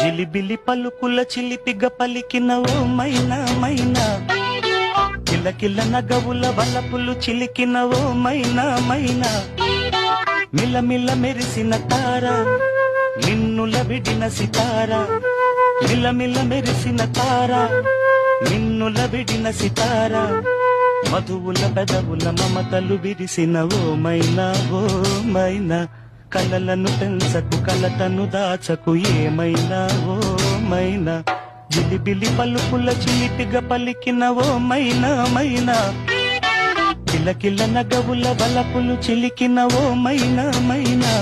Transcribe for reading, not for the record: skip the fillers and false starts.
జిలిబిలి పలుకుల చిలిపిగ పలికిన ఓ మైనా మైనా, కిలకిల నగవుల వలపులు చిలికిన ఓ మైనా మైనా, మిలమిల మెరిసిన తార నిన్నుల విడిన సితార, మిలమిల మెరిసిన తార నిన్నుల విడిన సితార, మధువుల పెదవుల మమతలు విరిసిన ఓ మైనా ఓ మైనా, కలలను పెంచకు కలతను దాచకు ఏమైనా ఓ మైనా, జిలిబిలి పలుకుల చిలిపిగ పలికిన ఓ మైనా మైనా, కిలకిల నగవుల వలపులు చిలికిన ఓ మైనా మైనా.